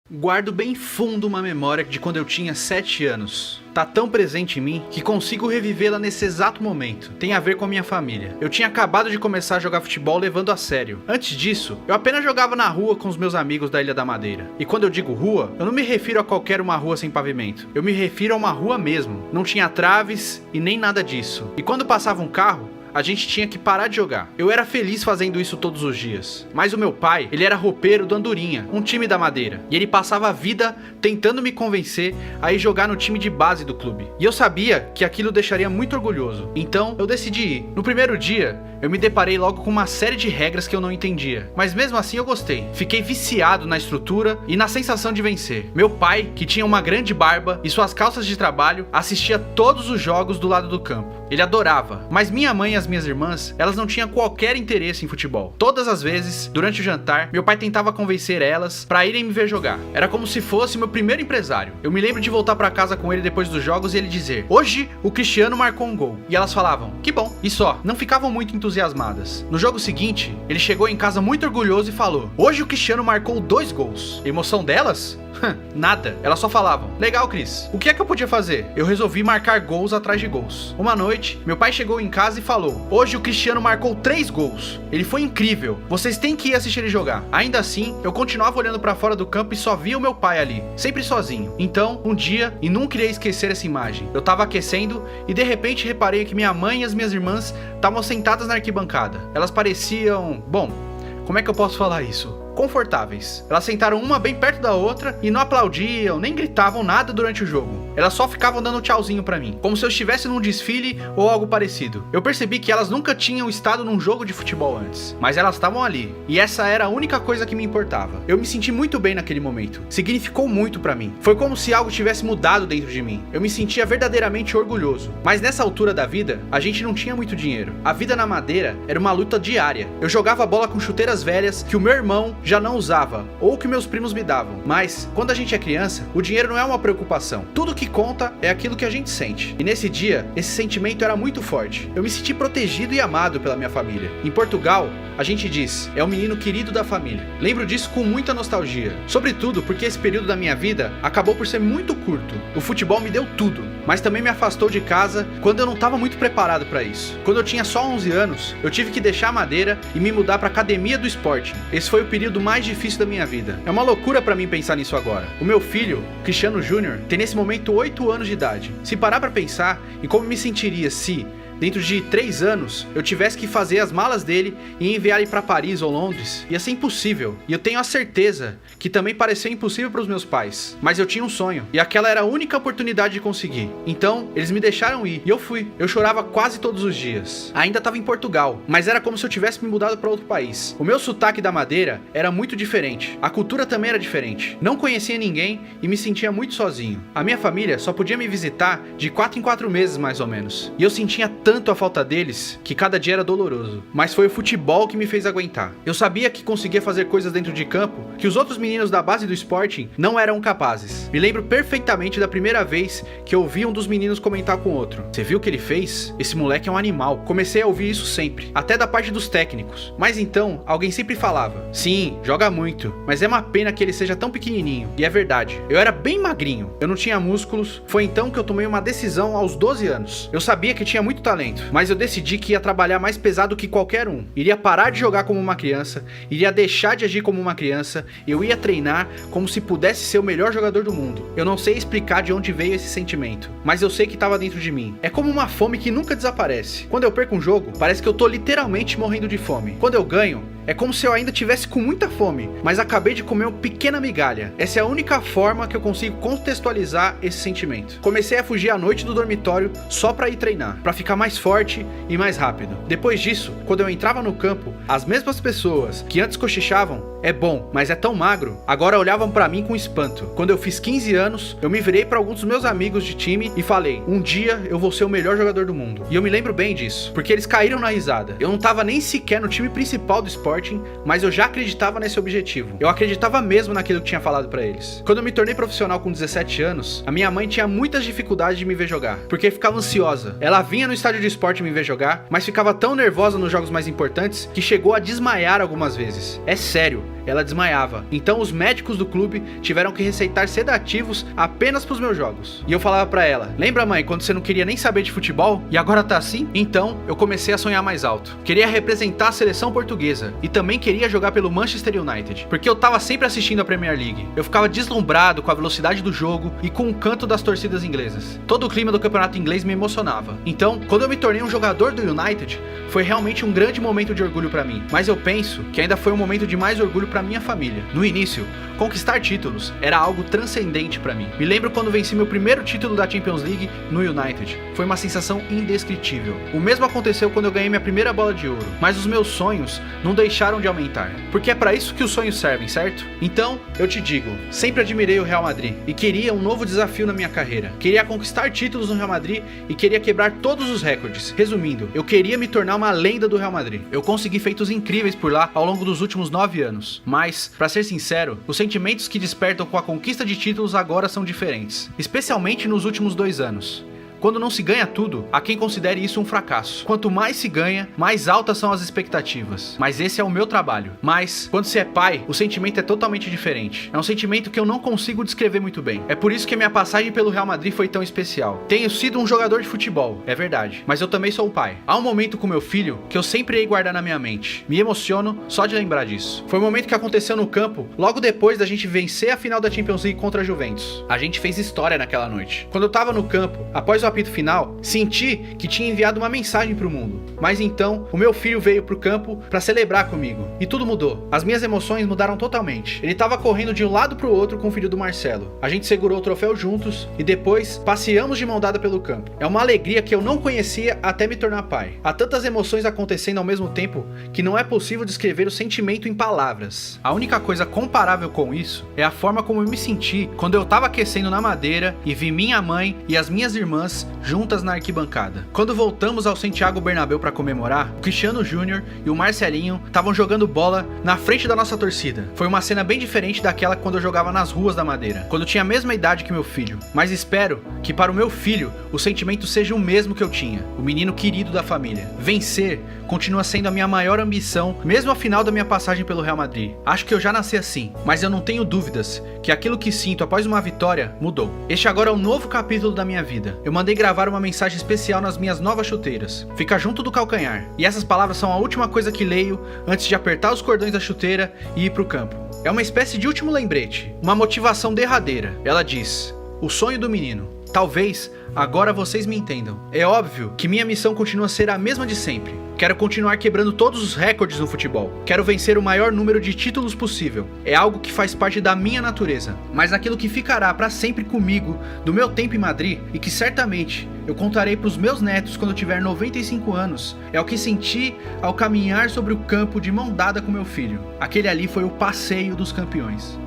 Guardo bem fundo uma memória de quando eu tinha 7 anos. Tá tão presente em mim que consigo revivê-la nesse exato momento. Tem a ver com a minha família. Eu tinha acabado de começar a jogar futebol levando a sério. Antes disso, eu apenas jogava na rua com os meus amigos da Ilha da Madeira. E quando eu digo rua, eu não me refiro a qualquer uma rua sem pavimento. Eu me refiro a uma rua mesmo. Não tinha traves e nem nada disso. E quando passava um carro, a gente tinha que parar de jogar. Eu era feliz fazendo isso todos os dias. Mas o meu pai, ele era roupeiro do Andorinha, um time da Madeira. E ele passava a vida tentando me convencer a ir jogar no time de base do clube. E eu sabia que aquilo deixaria muito orgulhoso. Então, eu decidi ir. No primeiro dia, eu me deparei logo com uma série de regras que eu não entendia. Mas mesmo assim eu gostei. Fiquei viciado na estrutura e na sensação de vencer. Meu pai, que tinha uma grande barba e suas calças de trabalho, assistia todos os jogos do lado do campo. Ele adorava. Mas minha mãe e as minhas irmãs, elas não tinham qualquer interesse em futebol. Todas as vezes, durante o jantar, meu pai tentava convencer elas para irem me ver jogar. Era como se fosse meu primeiro empresário. Eu me lembro de voltar para casa com ele depois dos jogos e ele dizer: "Hoje o Cristiano marcou um gol." E elas falavam: "Que bom." E só, não ficavam muito entusiasmadas. No jogo seguinte, ele chegou em casa muito orgulhoso e falou: "Hoje o Cristiano marcou 2 gols." Emoção delas? Nada. Elas só falavam: "Legal, Cris." O que é que eu podia fazer? Eu resolvi marcar gols atrás de gols. Uma noite, meu pai chegou em casa e falou: "Hoje o Cristiano marcou 3 gols. Ele foi incrível. Vocês têm que ir assistir ele jogar." Ainda assim, eu continuava olhando pra fora do campo e só via o meu pai ali, sempre sozinho. Então, um dia, e nunca irei esquecer essa imagem, eu tava aquecendo e de repente reparei que minha mãe e as minhas irmãs estavam sentadas na arquibancada. Elas pareciam... bom, como é que eu posso falar isso? Confortáveis. Elas sentaram uma bem perto da outra e não aplaudiam, nem gritavam nada durante o jogo. Elas só ficavam dando tchauzinho pra mim, como se eu estivesse num desfile ou algo parecido. Eu percebi que elas nunca tinham estado num jogo de futebol antes, mas elas estavam ali, e essa era a única coisa que me importava. Eu me senti muito bem naquele momento. Significou muito pra mim. Foi como se algo tivesse mudado dentro de mim. Eu me sentia verdadeiramente orgulhoso. Mas nessa altura da vida, a gente não tinha muito dinheiro. A vida na Madeira era uma luta diária. Eu jogava bola com chuteiras velhas que o meu irmão já não usava, ou que meus primos me davam. Mas, quando a gente é criança, o dinheiro não é uma preocupação. Tudo que conta é aquilo que a gente sente. E nesse dia, esse sentimento era muito forte. Eu me senti protegido e amado pela minha família. Em Portugal, a gente diz: "É o menino querido da família." Lembro disso com muita nostalgia. Sobretudo porque esse período da minha vida acabou por ser muito curto. O futebol me deu tudo, mas também me afastou de casa quando eu não estava muito preparado para isso. Quando eu tinha só 11 anos, eu tive que deixar a Madeira e me mudar para a academia do Sporting. Esse foi o período mais difícil da minha vida. É uma loucura para mim pensar nisso agora. O meu filho, Cristiano Júnior, tem nesse momento 8 anos de idade. Se parar para pensar em como me sentiria se, dentro de 3 anos, eu tivesse que fazer as malas dele e enviar ele para Paris ou Londres, ia ser impossível. E eu tenho a certeza que também pareceu impossível para os meus pais. Mas eu tinha um sonho, e aquela era a única oportunidade de conseguir. Então, eles me deixaram ir, e eu fui. Eu chorava quase todos os dias. Ainda estava em Portugal, mas era como se eu tivesse me mudado para outro país. O meu sotaque da Madeira era muito diferente. A cultura também era diferente. Não conhecia ninguém e me sentia muito sozinho. A minha família só podia me visitar de 4 em 4 meses, mais ou menos. E eu sentia tanto a falta deles que cada dia era doloroso. Mas foi o futebol que me fez aguentar. Eu sabia que conseguia fazer coisas dentro de campo que os outros meninos da base do Sporting não eram capazes. Me lembro perfeitamente da primeira vez que eu ouvi um dos meninos comentar com o outro: "Você viu o que ele fez? Esse moleque é um animal." Comecei a ouvir isso sempre, até da parte dos técnicos. Mas então, alguém sempre falava: "Sim, joga muito, mas é uma pena que ele seja tão pequenininho." E é verdade, eu era bem magrinho, eu não tinha músculos. Foi então que eu tomei uma decisão aos 12 anos. Eu sabia que tinha muito talento, mas eu decidi que ia trabalhar mais pesado que qualquer um. Iria parar de jogar como uma criança, iria deixar de agir como uma criança, eu ia treinar como se pudesse ser o melhor jogador do mundo. Eu não sei explicar de onde veio esse sentimento, mas eu sei que estava dentro de mim. É como uma fome que nunca desaparece. Quando eu perco um jogo, parece que eu tô literalmente morrendo de fome. Quando eu ganho, é como se eu ainda tivesse com muita fome, mas acabei de comer uma pequena migalha. Essa é a única forma que eu consigo contextualizar esse sentimento. Comecei a fugir à noite do dormitório só pra ir treinar, pra ficar mais forte e mais rápido. Depois disso, quando eu entrava no campo, as mesmas pessoas que antes cochichavam: "É bom, mas é tão magro", agora olhavam pra mim com espanto. Quando eu fiz 15 anos, eu me virei pra alguns dos meus amigos de time e falei: "Um dia eu vou ser o melhor jogador do mundo." E eu me lembro bem disso, porque eles caíram na risada. Eu não tava nem sequer no time principal do Sporting, mas eu já acreditava nesse objetivo. Eu acreditava mesmo naquilo que tinha falado pra eles. Quando eu me tornei profissional com 17 anos, a minha mãe tinha muitas dificuldades de me ver jogar, porque ficava ansiosa. Ela vinha no estádio de esporte me ver jogar, mas ficava tão nervosa nos jogos mais importantes que chegou a desmaiar algumas vezes. É sério. ela desmaiava. Então os médicos do clube tiveram que receitar sedativos apenas pros meus jogos. E eu falava pra ela: lembra, mãe, quando você não queria nem saber de futebol e agora tá assim? Então eu comecei a sonhar mais alto. Queria representar a seleção portuguesa e também queria jogar pelo Manchester United, porque eu tava sempre assistindo a Premier League. Eu ficava deslumbrado com a velocidade do jogo e com o canto das torcidas inglesas. Todo o clima do campeonato inglês me emocionava. Então, quando eu me tornei um jogador do United, foi realmente um grande momento de orgulho pra mim. Mas eu penso que ainda foi um momento de mais orgulho pra minha família. No início, conquistar títulos era algo transcendente pra mim. Me lembro quando venci meu primeiro título da Champions League no United. Foi uma sensação indescritível. O mesmo aconteceu quando eu ganhei minha primeira bola de ouro. Mas os meus sonhos não deixaram de aumentar. Porque é pra isso que os sonhos servem, certo? Então, eu te digo, sempre admirei o Real Madrid e queria um novo desafio na minha carreira. Queria conquistar títulos no Real Madrid e queria quebrar todos os recordes. Resumindo, eu queria me tornar uma lenda do Real Madrid. Eu consegui feitos incríveis por lá ao longo dos últimos 9 anos. Mas, pra ser sincero, os sentimentos que despertam com a conquista de títulos agora são diferentes. Especialmente nos últimos 2 anos. Quando não se ganha tudo, há quem considere isso um fracasso. Quanto mais se ganha, mais altas são as expectativas. Mas esse é o meu trabalho. Mas, quando se é pai, o sentimento é totalmente diferente. É um sentimento que eu não consigo descrever muito bem. É por isso que a minha passagem pelo Real Madrid foi tão especial. Tenho sido um jogador de futebol, é verdade. Mas eu também sou um pai. Há um momento com meu filho que eu sempre irei guardar na minha mente. Me emociono só de lembrar disso. Foi um momento que aconteceu no campo, logo depois da gente vencer a final da Champions League contra a Juventus. A gente fez história naquela noite. Quando eu tava no campo, após o apito final, senti que tinha enviado uma mensagem pro mundo. Mas então, o meu filho veio pro campo pra celebrar comigo. E tudo mudou. As minhas emoções mudaram totalmente. Ele tava correndo de um lado pro outro com o filho do Marcelo. A gente segurou o troféu juntos e depois passeamos de mão dada pelo campo. É uma alegria que eu não conhecia até me tornar pai. Há tantas emoções acontecendo ao mesmo tempo que não é possível descrever o sentimento em palavras. A única coisa comparável com isso é a forma como eu me senti quando eu tava aquecendo na madeira e vi minha mãe e as minhas irmãs juntas na arquibancada. Quando voltamos ao Santiago Bernabéu para comemorar, o Cristiano Júnior e o Marcelinho estavam jogando bola na frente da nossa torcida. Foi uma cena bem diferente daquela quando eu jogava nas ruas da Madeira, quando eu tinha a mesma idade que meu filho. Mas espero que para o meu filho o sentimento seja o mesmo que eu tinha, o menino querido da família. Vencer continua sendo a minha maior ambição, mesmo ao final da minha passagem pelo Real Madrid. Acho que eu já nasci assim, mas eu não tenho dúvidas que aquilo que sinto após uma vitória mudou. Este agora é um novo capítulo da minha vida. Eu mandei gravar uma mensagem especial nas minhas novas chuteiras. Fica junto do calcanhar. E essas palavras são a última coisa que leio antes de apertar os cordões da chuteira e ir pro campo. É uma espécie de último lembrete, uma motivação derradeira. Ela diz: o sonho do menino. Talvez agora vocês me entendam. É óbvio que minha missão continua a ser a mesma de sempre. Quero continuar quebrando todos os recordes no futebol. Quero vencer o maior número de títulos possível. É algo que faz parte da minha natureza. Mas aquilo que ficará para sempre comigo do meu tempo em Madrid e que certamente eu contarei para os meus netos quando eu tiver 95 anos, é o que senti ao caminhar sobre o campo de mão dada com meu filho. Aquele ali foi o passeio dos campeões.